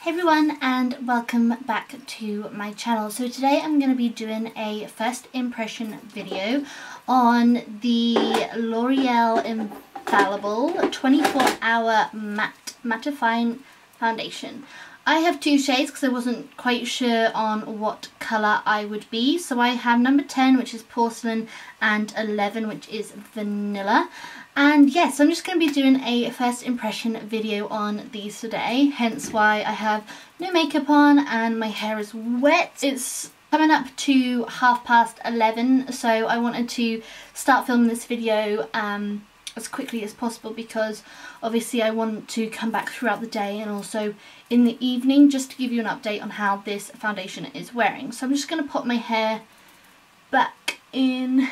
Hey everyone, and welcome back to my channel. So today I'm going to be doing a first impression video on the L'Oreal Infallible 24-hour matte mattifying foundation. I have two shades because I wasn't quite sure on what colour I would be. So I have number 10, which is Porcelain, and 11, which is Vanilla. And yes, I'm just going to be doing a first impression video on these today, hence why I have no makeup on and my hair is wet. It's coming up to 11:30, so I wanted to start filming this video as quickly as possible because obviously I want to come back throughout the day and also in the evening just to give you an update on how this foundation is wearing. So I'm just going to put my hair back in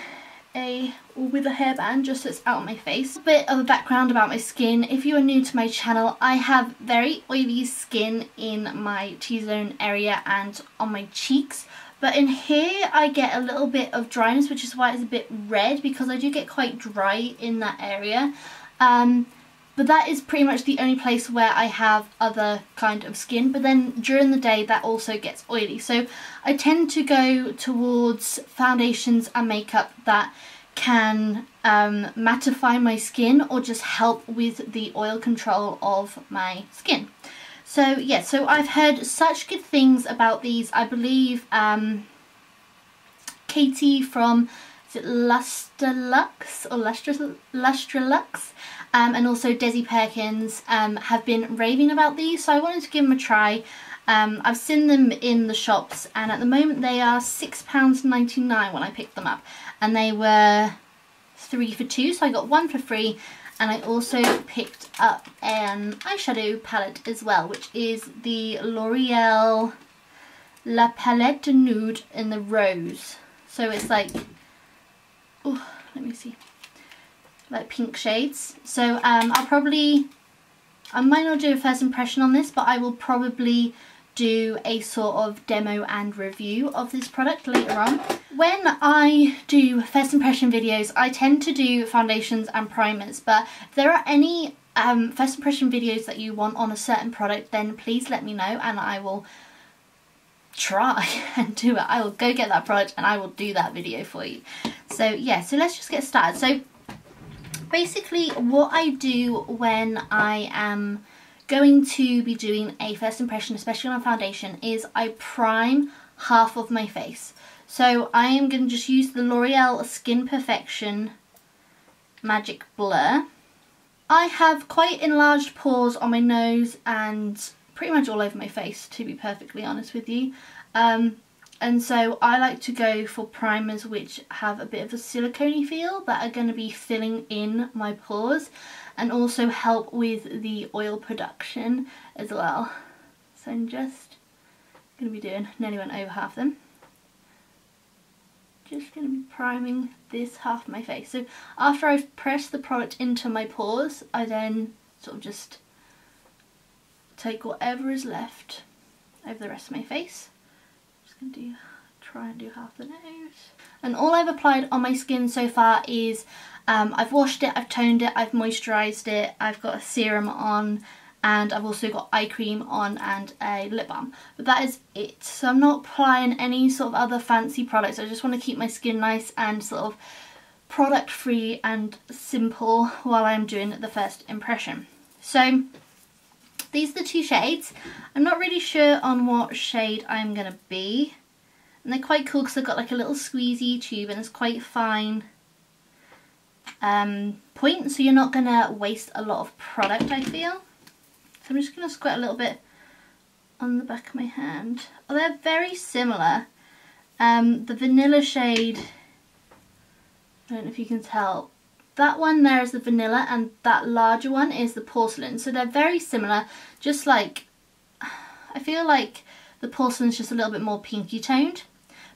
with a hairband just so it's out of my face. A bit of a background about my skin. If you are new to my channel, I have very oily skin in my T-zone area and on my cheeks, but in here I get a little bit of dryness, which is why it's a bit red, because I do get quite dry in that area. But that is pretty much the only place where I have other kind of skin, but then during the day that also gets oily. So I tend to go towards foundations and makeup that can mattify my skin or just help with the oil control of my skin. So yeah, so I've heard such good things about these. I believe Katie from, is it Lustralux or Lustralux? And also Desi Perkins have been raving about these, so I wanted to give them a try. I've seen them in the shops and at the moment they are £6.99 when I picked them up, and they were 3 for 2, so I got 1 for free. And I also picked up an eyeshadow palette as well, which is the L'Oreal La Palette Nude in the Rose. So it's like, oh, let me see, like pink shades. So I might not do a first impression on this, but I will probably do a sort of demo and review of this product later on. When I do first impression videos, I tend to do foundations and primers, but if there are any first impression videos that you want on a certain product, then please let me know and I will try and do it. I will go get that product and I will do that video for you. So yeah, so let's just get started. So basically what I do when I am going to be doing a first impression, especially on a foundation, is I prime half of my face. So I am going to just use the L'Oreal Skin Perfection Magic Blur. I have quite enlarged pores on my nose and pretty much all over my face, to be perfectly honest with you. And so I like to go for primers which have a bit of a silicone-y feel that are going to be filling in my pores and also help with the oil production as well. So I'm just going to be doing, nearly went over half of them. Just going to be priming this half of my face. So after I've pressed the product into my pores, I then sort of just take whatever is left over the rest of my face. Just going to try and do half the nose. And all I've applied on my skin so far is I've washed it, I've toned it, I've moisturised it, I've got a serum on, and I've also got eye cream on and a lip balm. But that is it. So I'm not applying any sort of other fancy products. I just want to keep my skin nice and sort of product free and simple while I'm doing the first impression. So these are the two shades. I'm not really sure on what shade I'm going to be. And they're quite cool because they've got like a little squeezy tube and it's quite fine point, so you're not going to waste a lot of product, I feel. So I'm just going to squirt a little bit on the back of my hand. Oh, they're very similar. The vanilla shade, I don't know if you can tell, that one there is the vanilla and that larger one is the porcelain. So they're very similar, just like, I feel like the porcelain's just a little bit more pinky toned.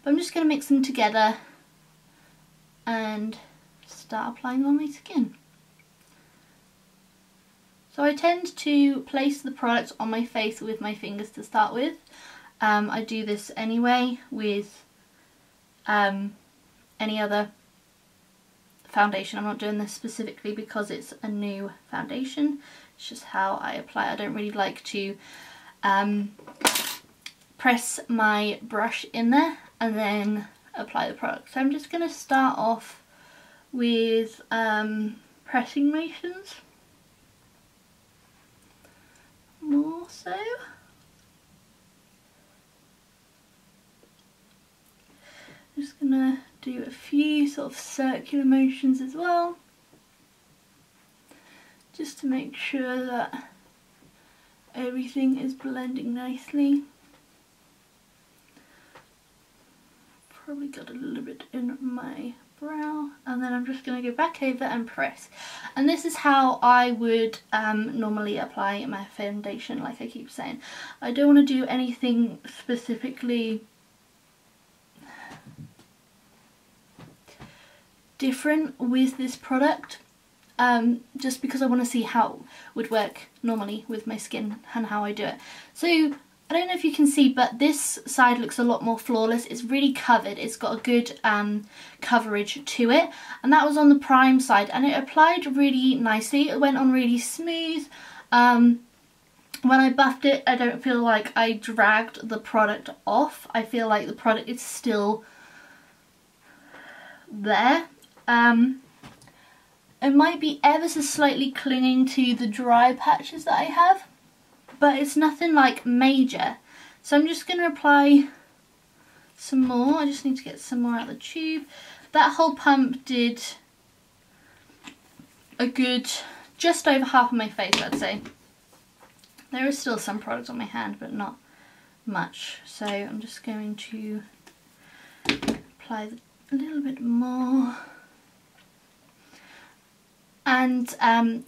But I'm just going to mix them together and start applying them on my skin. So I tend to place the product on my face with my fingers to start with. I do this anyway with any other foundation. I'm not doing this specifically because it's a new foundation. It's just how I apply. I don't really like to press my brush in there and then apply the product. So I'm just going to start off with pressing motions, more so. I'm just going to do a few sort of circular motions as well, just to make sure that everything is blending nicely. Probably got a little bit in my brow, and then I'm just going to go back over and press. And this is how I would normally apply my foundation, like I keep saying. I don't want to do anything specifically different with this product, just because I want to see how it would work normally with my skin and how I do it. So I don't know if you can see, but this side looks a lot more flawless. It's really covered. It's got a good coverage to it, and that was on the prime side, and it applied really nicely. It went on really smooth. When I buffed it, I don't feel like I dragged the product off. I feel like the product is still there. It might be ever so slightly clinging to the dry patches that I have, but it's nothing like major. So I'm just going to apply some more. I just need to get some more out of the tube. That whole pump did a good, just over half of my face, I'd say. There is still some product on my hand, but not much. So I'm just going to apply a little bit more. And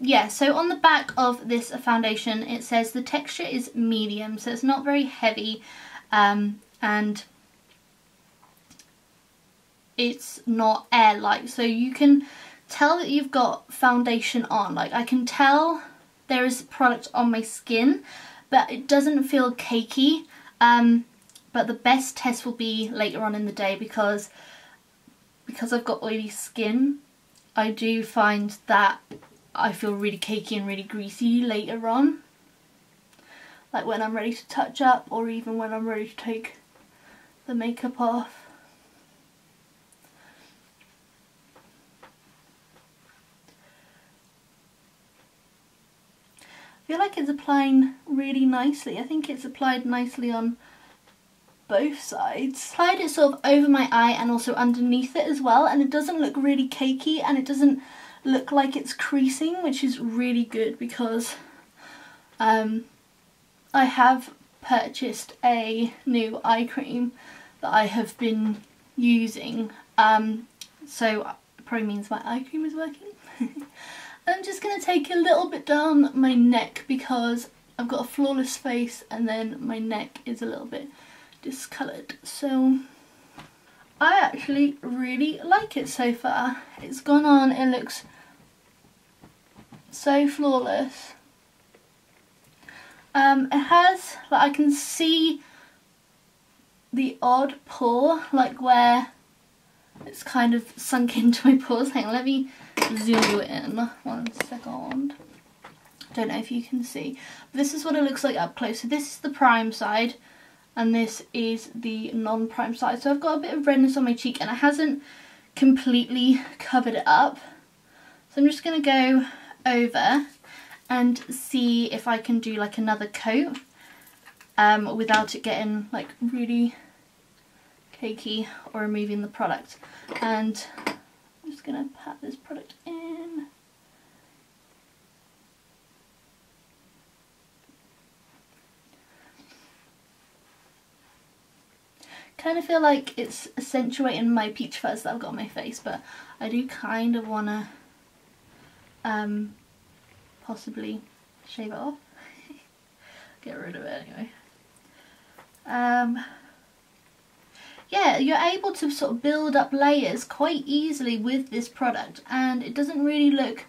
yeah, so on the back of this foundation it says the texture is medium, so it's not very heavy, and it's not airlight, so you can tell that you've got foundation on. Like, I can tell there is product on my skin, but it doesn't feel cakey. But the best test will be later on in the day, because I've got oily skin. I do find that I feel really cakey and really greasy later on, like when I'm ready to touch up, or even when I'm ready to take the makeup off. I feel like it's applying really nicely. I think it's applied nicely on both sides. Applied it sort of over my eye and also underneath it as well, and it doesn't look really cakey, and it doesn't look like it's creasing, which is really good, because I have purchased a new eye cream that I have been using, so it probably means my eye cream is working. I'm just going to take a little bit down my neck, because I've got a flawless face and then my neck is a little bit discoloured. So I actually really like it so far. It's gone on, it looks so flawless. It has, like, I can see the odd pore, like where it's kind of sunk into my pores. Hang on, let me zoom you in 1 second. Don't know if you can see. This is what it looks like up close. So this is the prime side, and this is the non-prime side. So I've got a bit of redness on my cheek, and it hasn't completely covered it up. So I'm just going to go over and see if I can do like another coat without it getting like really cakey or removing the product. And I'm just going to pat this product in. Kind of feel like it's accentuating my peach fuzz that I've got on my face, but I do kind of want to possibly shave it off. Get rid of it anyway. Yeah, you're able to sort of build up layers quite easily with this product, and it doesn't really look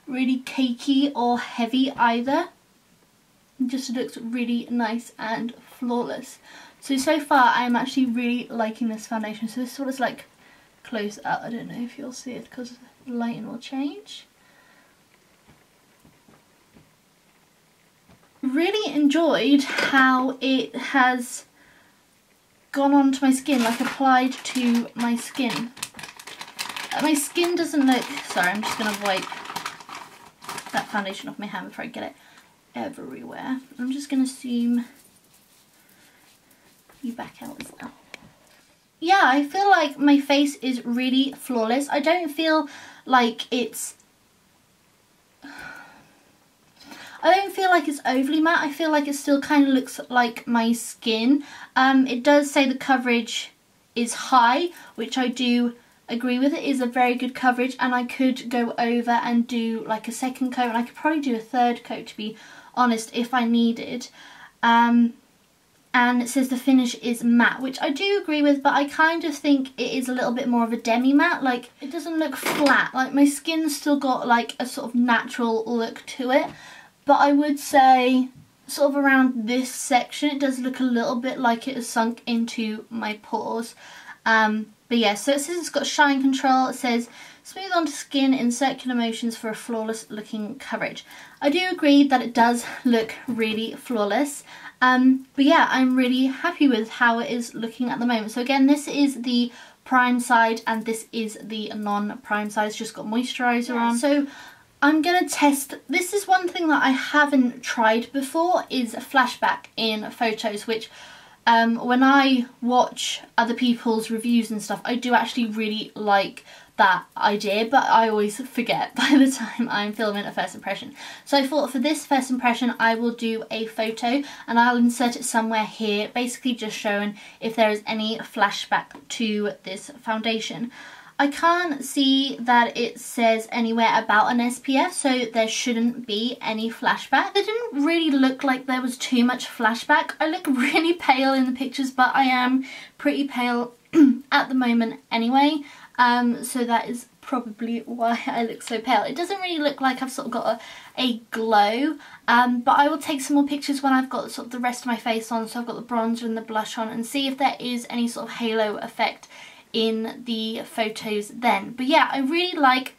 really cakey or heavy either. It just looks really nice and flawless. So far I'm actually really liking this foundation. So this is what it's like close up. I don't know if you'll see it because the lighting will change. really enjoyed how it has gone onto my skin, like applied to my skin. My skin doesn't look, sorry, I'm just going to wipe that foundation off my hand before I get it everywhere. I'm just going to zoom you back out as well. Yeah, I feel like my face is really flawless. I don't feel like it's overly matte. I feel like it still kind of looks like my skin. It does say the coverage is high, which I do agree with. It is a very good coverage, and I could go over and do like a second coat, and I could probably do a third coat, to be honest, if I needed. And it says the finish is matte, which I do agree with, but I kind of think it is a little bit more of a demi matte. Like, it doesn't look flat. Like, my skin's still got like a sort of natural look to it, but I would say sort of around this section it does look a little bit like it has sunk into my pores. But yeah, so it says it's got shine control. It says smooth onto skin in circular motions for a flawless looking coverage. I do agree that it does look really flawless. But yeah, I'm really happy with how it is looking at the moment. So again, this is the prime side and this is the non-prime side. It's just got moisturiser on. So I'm going to test, this is one thing that I haven't tried before, is a flashback in photos, which when I watch other people's reviews and stuff, I do actually really like that idea, but I always forget by the time I'm filming a first impression. So I thought for this first impression I will do a photo and I'll insert it somewhere here, basically just showing if there is any flashback to this foundation. I can't see that it says anywhere about an SPF, so there shouldn't be any flashback. It didn't really look like there was too much flashback. I look really pale in the pictures, but I am pretty pale at the moment anyway. So that is probably why I look so pale. It doesn't really look like I've sort of got a glow, but I will take some more pictures when I've got sort of the rest of my face on, so I've got the bronzer and the blush on, and see if there is any sort of halo effect in the photos then. But yeah, I really like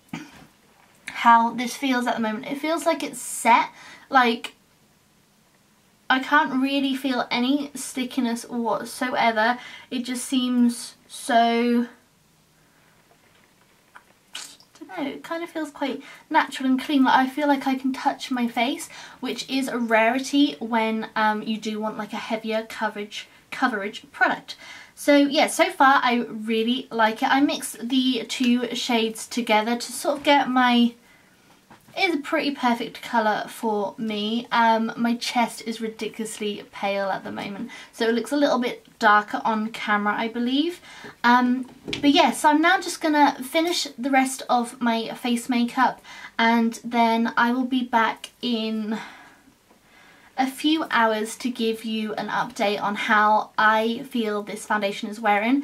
how this feels at the moment. It feels like it's set, like I can't really feel any stickiness whatsoever. It just seems so, it kind of feels quite natural and clean. Like, I feel like I can touch my face, which is a rarity when you do want like a heavier coverage product. So yeah, so far I really like it. I mixed the two shades together to sort of get my, it's a pretty perfect colour for me. My chest is ridiculously pale at the moment, so it looks a little bit darker on camera, I believe. But yeah, so I'm now just gonna finish the rest of my face makeup, and then I will be back in a few hours to give you an update on how I feel this foundation is wearing.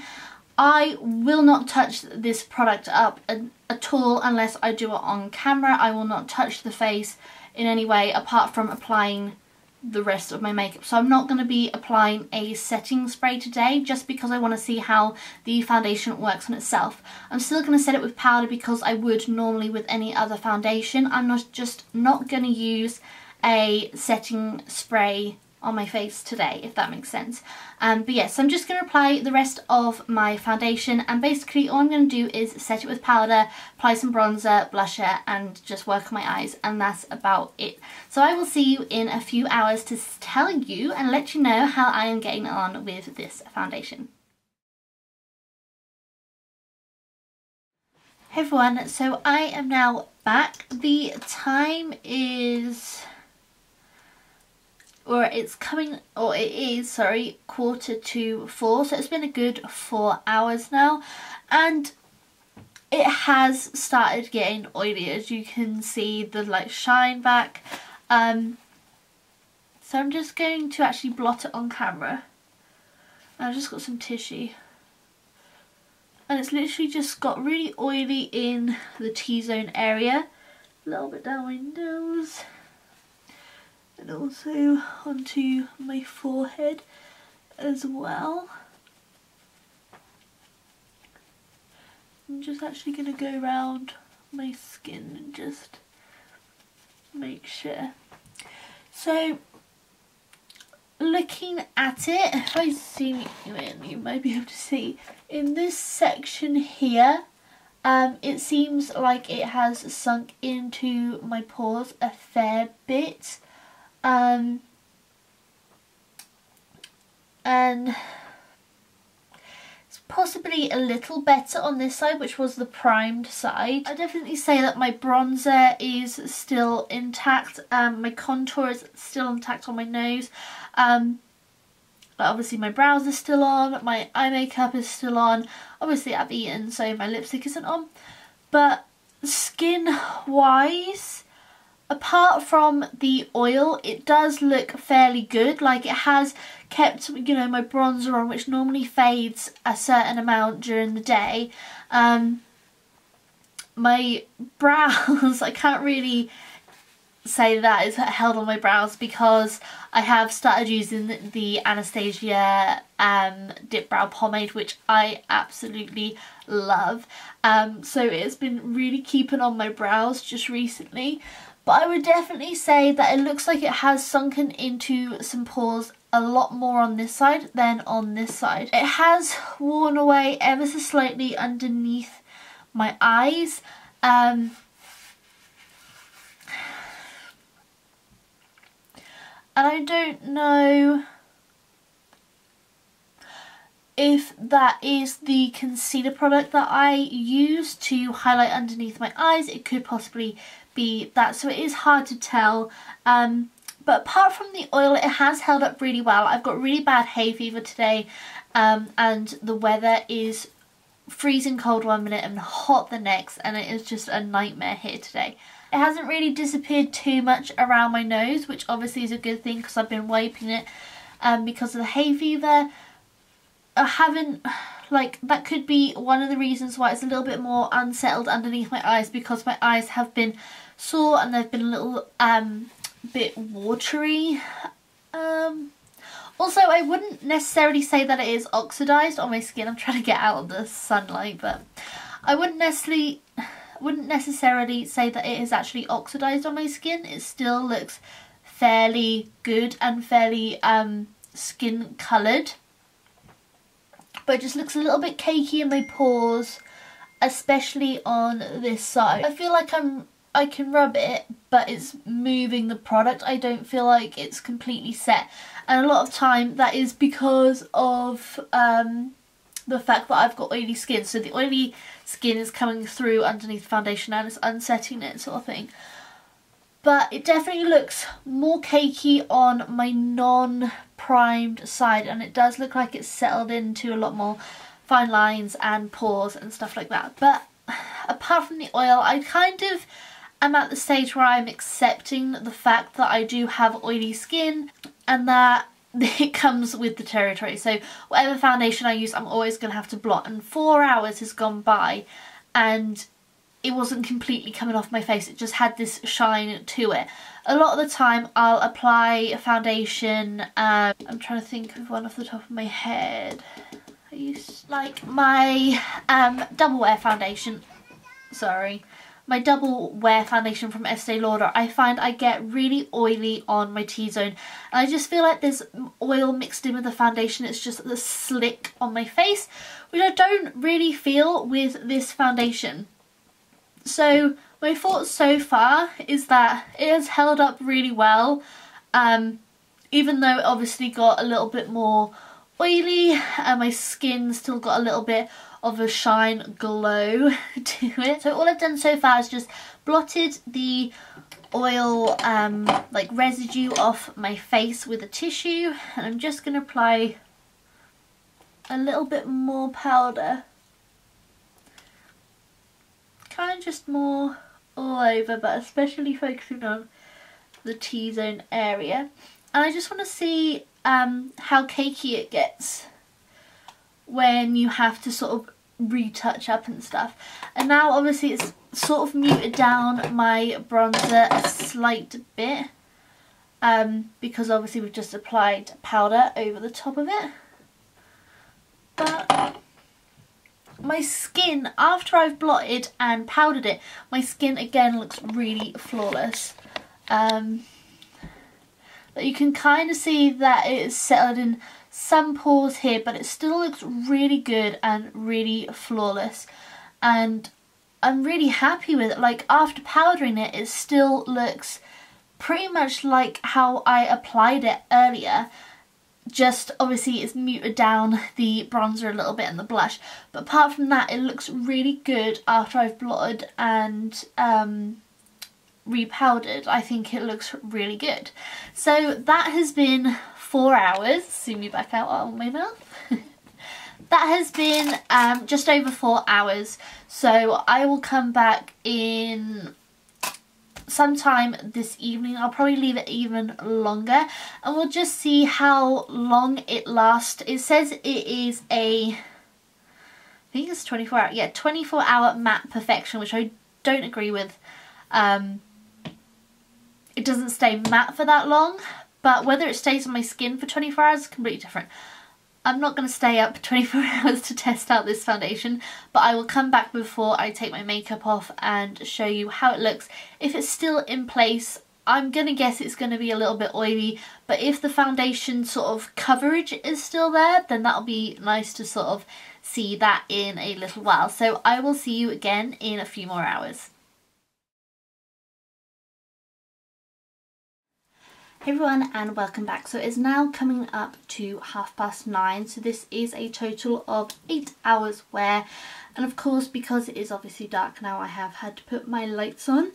I will not touch this product up at all unless I do it on camera. I will not touch the face in any way apart from applying the rest of my makeup. So I'm not going to be applying a setting spray today, just because I want to see how the foundation works on itself. I'm still going to set it with powder because I would normally with any other foundation. I'm not going to use a setting spray on my face today, if that makes sense. But yes, I'm just going to apply the rest of my foundation, and basically all I'm going to do is set it with powder, apply some bronzer, blusher, and just work on my eyes, and that's about it. So I will see you in a few hours to tell you and let you know how I am getting on with this foundation. Hey everyone, so I am now back. The time is, it is 4:45, so it's been a good 4 hours now, and it has started getting oily, as you can see the like shine back. So I'm just going to actually blot it on camera. I've just got some tissue, and it's literally just got really oily in the T-zone area, a little bit down my nose, and also onto my forehead as well. I'm just actually going to go around my skin and just make sure. So looking at it, if I zoom in, you might be able to see in this section here, it seems like it has sunk into my pores a fair bit, and it's possibly a little better on this side, which was the primed side. I definitely say that my bronzer is still intact, my contour is still intact on my nose, obviously my brows are still on, my eye makeup is still on, obviously I've eaten so my lipstick isn't on, but skin wise, apart from the oil, it does look fairly good. Like, it has kept, you know, my bronzer on, which normally fades a certain amount during the day. My brows, I can't really say that it's held on my brows because I have started using the Anastasia Dip Brow Pomade, which I absolutely love. So it's been really keeping on my brows just recently. But I would definitely say that it looks like it has sunken into some pores a lot more on this side than on this side. It has worn away ever so slightly underneath my eyes. And I don't know if that is the concealer product that I use to highlight underneath my eyes. It could possibly be that, so it is hard to tell. But apart from the oil, it has held up really well. I've got really bad hay fever today, and the weather is freezing cold one minute and hot the next, and it is just a nightmare here today. It hasn't really disappeared too much around my nose, which obviously is a good thing because I've been wiping it because of the hay fever. I haven't, like, that could be one of the reasons why it's a little bit more unsettled underneath my eyes, because my eyes have been sore and they've been a little bit watery. Also, I wouldn't necessarily say that it is oxidized on my skin. I'm trying to get out of the sunlight, but I wouldn't necessarily say that it is actually oxidized on my skin. It still looks fairly good and fairly skin coloured. But it just looks a little bit cakey in my pores, especially on this side. I feel like I can rub it, but it's moving the product. I don't feel like it's completely set. And a lot of time that is because of the fact that I've got oily skin. So the oily skin is coming through underneath the foundation and it's unsetting it, sort of thing. But it definitely looks more cakey on my non-primed side, and it does look like it's settled into a lot more fine lines and pores and stuff like that. But apart from the oil, I kind of am at the stage where I'm accepting the fact that I do have oily skin and that it comes with the territory. So whatever foundation I use, I'm always going to have to blot, and 4 hours has gone by and it wasn't completely coming off my face. It just had this shine to it. A lot of the time I'll apply a foundation, I'm trying to think of one off the top of my head. I use like my double wear foundation, my double wear foundation from Estee Lauder. I find I get really oily on my T-zone, and I just feel like there's oil mixed in with the foundation. It's just the slick on my face, which I don't really feel with this foundation. So my thoughts so far is that it has held up really well, even though it obviously got a little bit more oily and my skin still got a little bit of a shine glow to it. So all I've done so far is just blotted the oil like residue off my face with a tissue, and I'm just going to apply a little bit more powder. Kind of just more all over, but especially focusing on the T-zone area. And I just want to see how cakey it gets when you have to sort of retouch up and stuff. And now obviously it's sort of muted down my bronzer a slight bit, because obviously we've just applied powder over the top of it. But my skin, after I've blotted and powdered it, my skin again looks really flawless. But you can kind of see that it is settled in some pores here, but it still looks really good and really flawless. And I'm really happy with it. Like, after powdering it, it still looks pretty much like how I applied it earlier. Just obviously it's muted down the bronzer a little bit and the blush, but apart from that it looks really good after I've blotted and repowdered. I think it looks really good. So that has been 4 hours. Zoom me back out on my mouth. That has been just over 4 hours, so I will come back in sometime this evening. I'll probably leave it even longer and we'll just see how long it lasts. It says it is I think it's 24 hour, yeah, 24 hour matte perfection, which I don't agree with. It doesn't stay matte for that long, but whether it stays on my skin for 24 hours is completely different. I'm not going to stay up 24 hours to test out this foundation, but I will come back before I take my makeup off and show you how it looks. If it's still in place, I'm going to guess it's going to be a little bit oily, but if the foundation sort of coverage is still there, then that'll be nice to sort of see that in a little while. So I will see you again in a few more hours. Hey everyone, and welcome back. So it's now coming up to 9:30, so this is a total of 8 hours wear, and of course because it is obviously dark now I have had to put my lights on,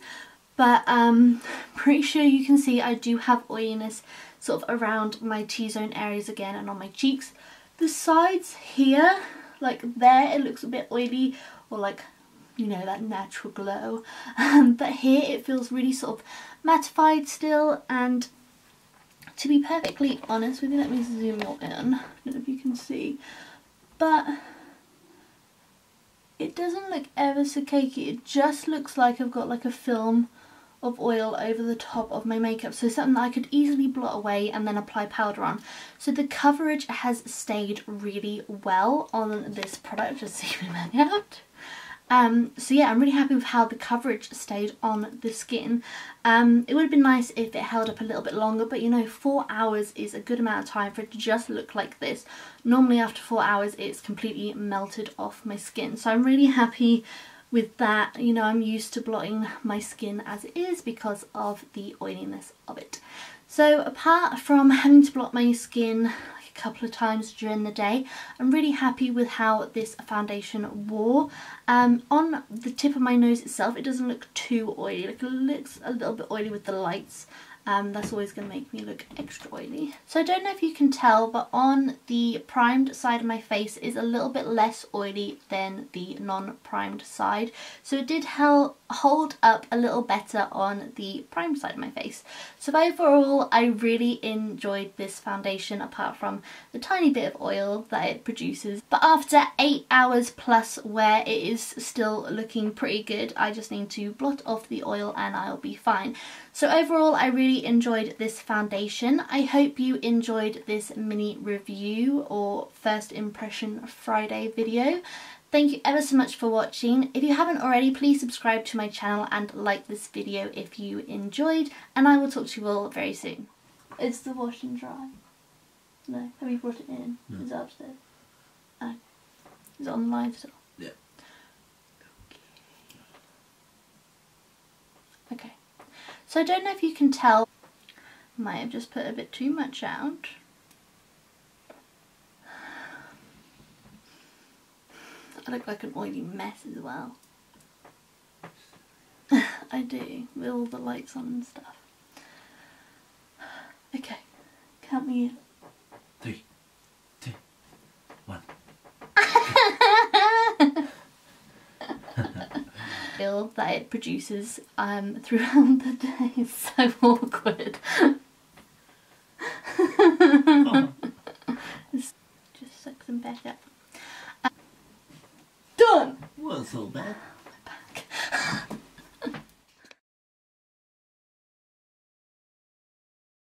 but pretty sure you can see I do have oiliness sort of around my T-zone areas again and on my cheeks. The sides here, like there, it looks a bit oily, or like, you know, that natural glow, but here it feels really sort of mattified still. And to be perfectly honest with you, let me zoom you in. I don't know if you can see, but it doesn't look ever so cakey. It just looks like I've got like a film of oil over the top of my makeup, so something that I could easily blot away and then apply powder on. So the coverage has stayed really well on this product. Just see me back out. So yeah, I'm really happy with how the coverage stayed on the skin. It would have been nice if it held up a little bit longer, but you know, 4 hours is a good amount of time for it to just look like this. Normally after 4 hours it's completely melted off my skin, so I'm really happy with that. You know, I'm used to blotting my skin as it is because of the oiliness of it. So apart from having to blot my skin a couple of times during the day, I'm really happy with how this foundation wore. On the tip of my nose itself, it doesn't look too oily. Like, it looks a little bit oily with the lights. That's always going to make me look extra oily. So I don't know if you can tell, but on the primed side of my face is a little bit less oily than the non-primed side. So it did hold up a little better on the primed side of my face. So overall, I really enjoyed this foundation, apart from the tiny bit of oil that it produces. But after 8 hours plus wear, it is still looking pretty good. I just need to blot off the oil and I'll be fine. So overall, I really enjoyed this foundation. I hope you enjoyed this mini review or first impression Friday video. Thank you ever so much for watching. If you haven't already, please subscribe to my channel and like this video if you enjoyed, and I will talk to you all very soon. Is the wash and dry? No. Have you brought it in? No. Is it upstairs? Oh. Is it on live still? Yeah. Okay. So I don't know if you can tell, might have just put a bit too much out. I look like an oily mess as well. I do, with all the lights on and stuff. Okay, count me in. 3, 2, 1. Feel that it produces throughout the day is so awkward.